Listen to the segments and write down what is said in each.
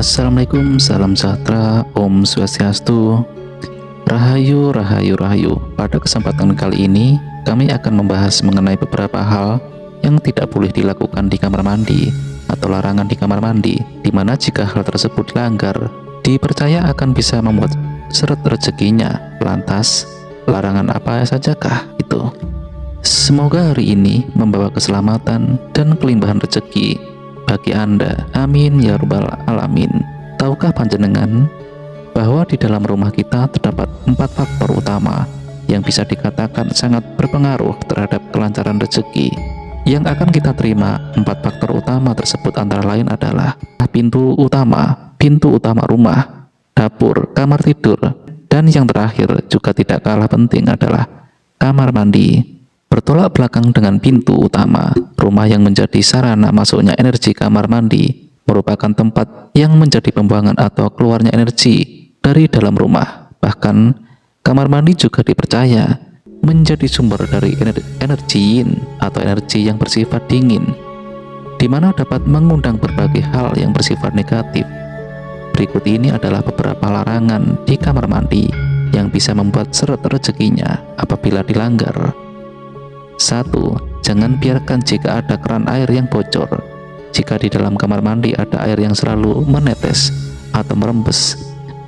Assalamualaikum, salam sejahtera, Om Swastiastu, Rahayu, Rahayu, Rahayu. Pada kesempatan kali ini, kami akan membahas mengenai beberapa hal yang tidak boleh dilakukan di kamar mandi atau larangan di kamar mandi, di mana jika hal tersebut dilanggar, dipercaya akan bisa membuat seret rezekinya. Lantas, larangan apa sajakah itu? Semoga hari ini membawa keselamatan dan kelimpahan rezeki bagi Anda. Amin ya rabbal alamin. Tahukah panjenengan bahwa di dalam rumah kita terdapat 4 faktor utama yang bisa dikatakan sangat berpengaruh terhadap kelancaran rezeki yang akan kita terima. 4 faktor utama tersebut antara lain adalah pintu utama rumah, dapur, kamar tidur, dan yang terakhir juga tidak kalah penting adalah kamar mandi. Bertolak belakang dengan pintu utama rumah yang menjadi sarana masuknya energi, kamar mandi merupakan tempat yang menjadi pembuangan atau keluarnya energi dari dalam rumah. Bahkan kamar mandi juga dipercaya menjadi sumber dari energi yin atau energi yang bersifat dingin, di mana dapat mengundang berbagai hal yang bersifat negatif. Berikut ini adalah beberapa larangan di kamar mandi yang bisa membuat seret rezekinya apabila dilanggar. 1. Jangan biarkan jika ada keran air yang bocor. Jika di dalam kamar mandi ada air yang selalu menetes atau merembes,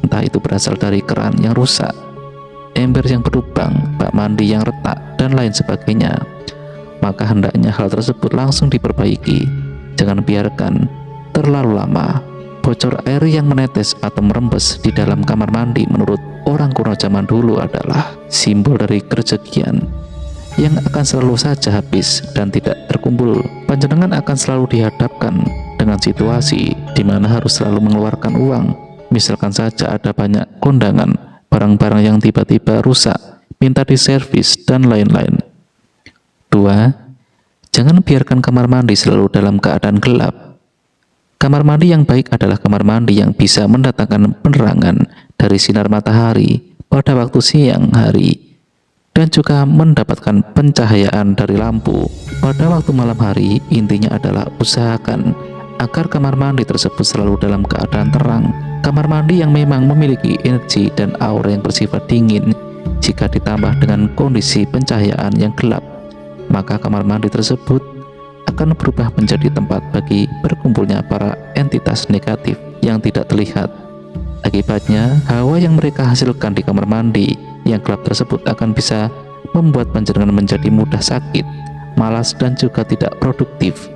entah itu berasal dari keran yang rusak, ember yang berlubang, bak mandi yang retak, dan lain sebagainya, maka hendaknya hal tersebut langsung diperbaiki. Jangan biarkan terlalu lama. Bocor air yang menetes atau merembes di dalam kamar mandi menurut orang kuno zaman dulu adalah simbol dari kerezekian yang akan selalu saja habis dan tidak terkumpul. Panjenengan akan selalu dihadapkan dengan situasi di mana harus selalu mengeluarkan uang. Misalkan saja ada banyak kondangan, barang-barang yang tiba-tiba rusak, minta diservis, dan lain-lain. 2. Jangan biarkan kamar mandi selalu dalam keadaan gelap. Kamar mandi yang baik adalah kamar mandi yang bisa mendatangkan penerangan dari sinar matahari pada waktu siang hari, dan juga mendapatkan pencahayaan dari lampu pada waktu malam hari. Intinya adalah usahakan agar kamar mandi tersebut selalu dalam keadaan terang. Kamar mandi yang memang memiliki energi dan aura yang bersifat dingin, jika ditambah dengan kondisi pencahayaan yang gelap, maka kamar mandi tersebut akan berubah menjadi tempat bagi berkumpulnya para entitas negatif yang tidak terlihat. Akibatnya, hawa yang mereka hasilkan di kamar mandi yang gelap tersebut akan bisa membuat panjenengan menjadi mudah sakit, malas, dan juga tidak produktif.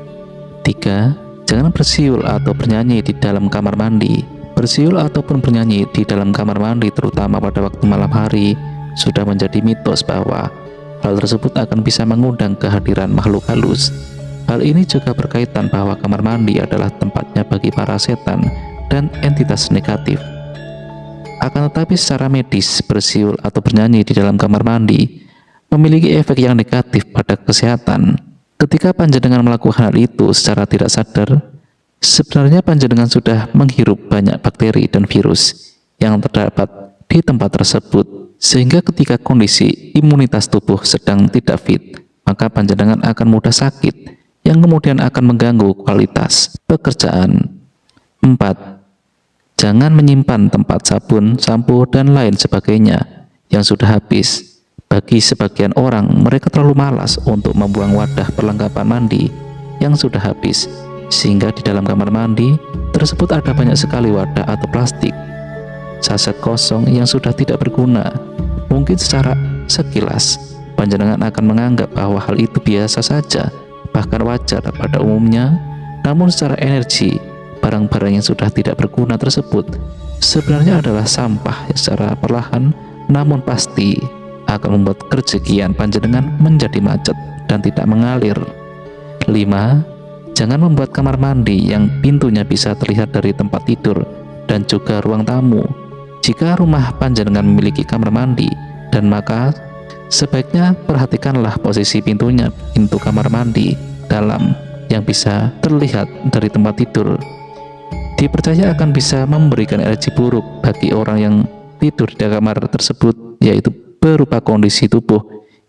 3. Jangan bersiul atau bernyanyi di dalam kamar mandi. Bersiul ataupun bernyanyi di dalam kamar mandi, terutama pada waktu malam hari, sudah menjadi mitos bahwa hal tersebut akan bisa mengundang kehadiran makhluk halus. Hal ini juga berkaitan bahwa kamar mandi adalah tempatnya bagi para setan dan entitas negatif. Akan tetapi secara medis, bersiul atau bernyanyi di dalam kamar mandi memiliki efek yang negatif pada kesehatan. Ketika panjenengan melakukan hal itu secara tidak sadar, sebenarnya panjenengan sudah menghirup banyak bakteri dan virus yang terdapat di tempat tersebut, sehingga ketika kondisi imunitas tubuh sedang tidak fit, maka panjenengan akan mudah sakit yang kemudian akan mengganggu kualitas pekerjaan. 4. Jangan menyimpan tempat sabun, sampo, dan lain sebagainya yang sudah habis. Bagi sebagian orang, mereka terlalu malas untuk membuang wadah perlengkapan mandi yang sudah habis, sehingga di dalam kamar mandi tersebut ada banyak sekali wadah atau plastik, saset kosong yang sudah tidak berguna. Mungkin secara sekilas panjenengan akan menganggap bahwa hal itu biasa saja, bahkan wajar pada umumnya, namun secara energi, barang-barang yang sudah tidak berguna tersebut sebenarnya adalah sampah yang secara perlahan namun pasti akan membuat kerezekian panjenengan menjadi macet dan tidak mengalir. 5. Jangan membuat kamar mandi yang pintunya bisa terlihat dari tempat tidur dan juga ruang tamu. Jika rumah panjenengan memiliki kamar mandi, dan maka sebaiknya perhatikanlah posisi pintunya, pintu kamar mandi dalam yang bisa terlihat dari tempat tidur. Dipercaya akan bisa memberikan energi buruk bagi orang yang tidur di kamar tersebut, yaitu berupa kondisi tubuh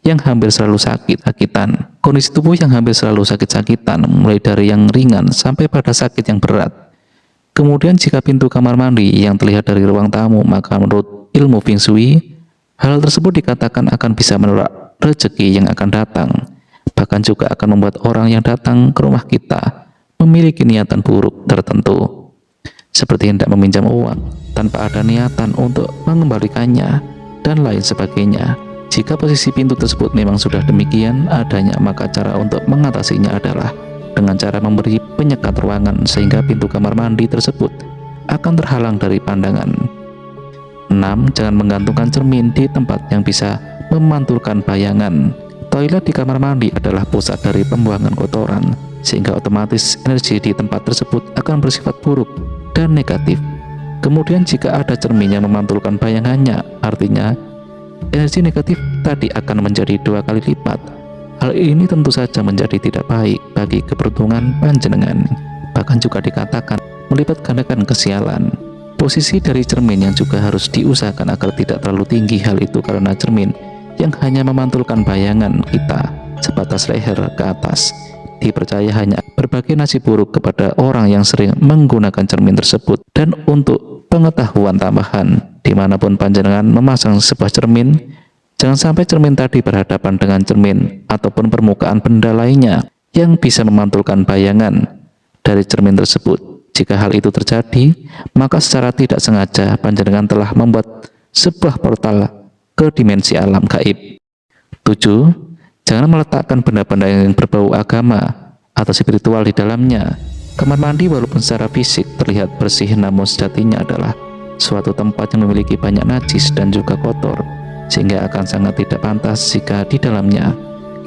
yang hampir selalu sakit-sakitan. Kondisi tubuh yang hampir selalu sakit-sakitan, mulai dari yang ringan sampai pada sakit yang berat. Kemudian jika pintu kamar mandi yang terlihat dari ruang tamu, maka menurut ilmu Feng Shui, hal tersebut dikatakan akan bisa menolak rezeki yang akan datang. Bahkan juga akan membuat orang yang datang ke rumah kita memiliki niatan buruk tertentu, seperti hendak meminjam uang tanpa ada niatan untuk mengembalikannya, dan lain sebagainya. Jika posisi pintu tersebut memang sudah demikian adanya, maka cara untuk mengatasinya adalah dengan cara memberi penyekat ruangan sehingga pintu kamar mandi tersebut akan terhalang dari pandangan. 6. Jangan menggantungkan cermin di tempat yang bisa memantulkan bayangan. Toilet di kamar mandi adalah pusat dari pembuangan kotoran, sehingga otomatis energi di tempat tersebut akan bersifat buruk dan negatif. Kemudian jika ada cermin yang memantulkan bayangannya, artinya energi negatif tadi akan menjadi 2 kali lipat. Hal ini tentu saja menjadi tidak baik bagi keberuntungan panjenengan. Bahkan juga dikatakan melipat gandakan kesialan. Posisi dari cermin yang juga harus diusahakan agar tidak terlalu tinggi. Hal itu karena cermin yang hanya memantulkan bayangan kita sebatas leher ke atas dipercaya hanya berbagi nasib buruk kepada orang yang sering menggunakan cermin tersebut. Dan untuk pengetahuan tambahan, dimanapun panjenengan memasang sebuah cermin, jangan sampai cermin tadi berhadapan dengan cermin ataupun permukaan benda lainnya yang bisa memantulkan bayangan dari cermin tersebut. Jika hal itu terjadi, maka secara tidak sengaja panjenengan telah membuat sebuah portal ke dimensi alam gaib. 7. Jangan meletakkan benda-benda yang berbau agama atau spiritual di dalamnya. Kamar mandi walaupun secara fisik terlihat bersih, namun sejatinya adalah suatu tempat yang memiliki banyak najis dan juga kotor, sehingga akan sangat tidak pantas jika di dalamnya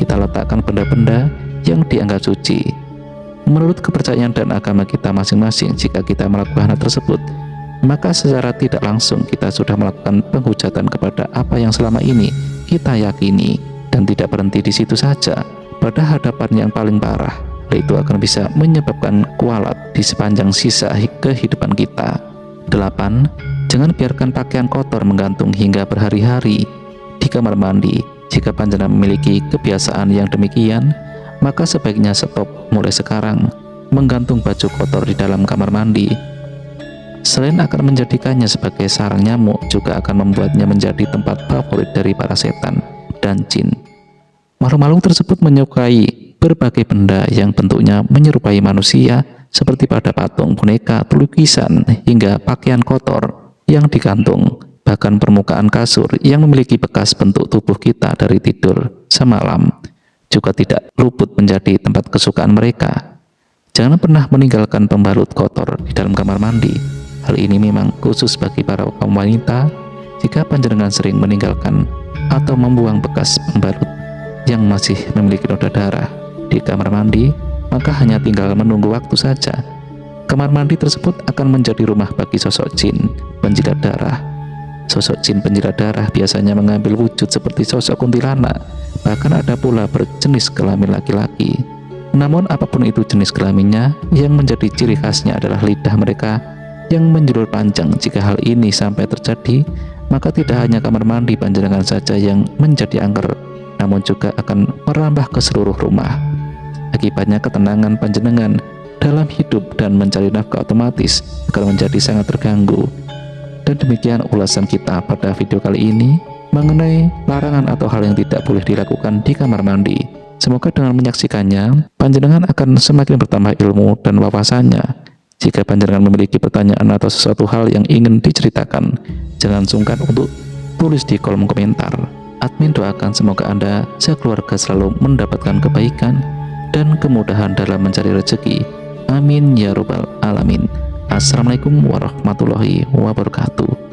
kita letakkan benda-benda yang dianggap suci. Menurut kepercayaan dan agama kita masing-masing, jika kita melakukan hal tersebut, maka secara tidak langsung kita sudah melakukan penghujatan kepada apa yang selama ini kita yakini. Dan tidak berhenti di situ saja, pada hadapan yang paling parah, itu akan bisa menyebabkan kualat di sepanjang sisa kehidupan kita. 8. Jangan biarkan pakaian kotor menggantung hingga berhari-hari di kamar mandi. Jika panjenengan memiliki kebiasaan yang demikian, maka sebaiknya stop mulai sekarang menggantung baju kotor di dalam kamar mandi. Selain akan menjadikannya sebagai sarang nyamuk, juga akan membuatnya menjadi tempat favorit dari para setan dan jin. Makhluk-makhluk tersebut menyukai berbagai benda yang bentuknya menyerupai manusia, seperti pada patung, boneka, lukisan, hingga pakaian kotor yang digantung. Bahkan permukaan kasur yang memiliki bekas bentuk tubuh kita dari tidur semalam juga tidak luput menjadi tempat kesukaan mereka. Jangan pernah meninggalkan pembalut kotor di dalam kamar mandi. Hal ini memang khusus bagi para kaum wanita. Jika panjenengan sering meninggalkan atau membuang bekas pembalut yang masih memiliki noda darah di kamar mandi, maka hanya tinggal menunggu waktu saja. Kamar mandi tersebut akan menjadi rumah bagi sosok jin penjilat darah. Sosok jin penjilat darah biasanya mengambil wujud seperti sosok kuntilanak, bahkan ada pula berjenis kelamin laki-laki. Namun apapun itu jenis kelaminnya, yang menjadi ciri khasnya adalah lidah mereka yang menjulur panjang. Jika hal ini sampai terjadi, maka tidak hanya kamar mandi panjenengan saja yang menjadi angker, namun juga akan merambah ke seluruh rumah. Akibatnya ketenangan panjenengan dalam hidup dan mencari nafkah otomatis akan menjadi sangat terganggu. Dan demikian ulasan kita pada video kali ini mengenai larangan atau hal yang tidak boleh dilakukan di kamar mandi. Semoga dengan menyaksikannya, panjenengan akan semakin bertambah ilmu dan wawasannya. Jika panjenengan memiliki pertanyaan atau sesuatu hal yang ingin diceritakan, jangan sungkan untuk tulis di kolom komentar. Admin doakan semoga Anda sekeluarga selalu mendapatkan kebaikan dan kemudahan dalam mencari rezeki. Amin ya robbal alamin. Assalamualaikum warahmatullahi wabarakatuh.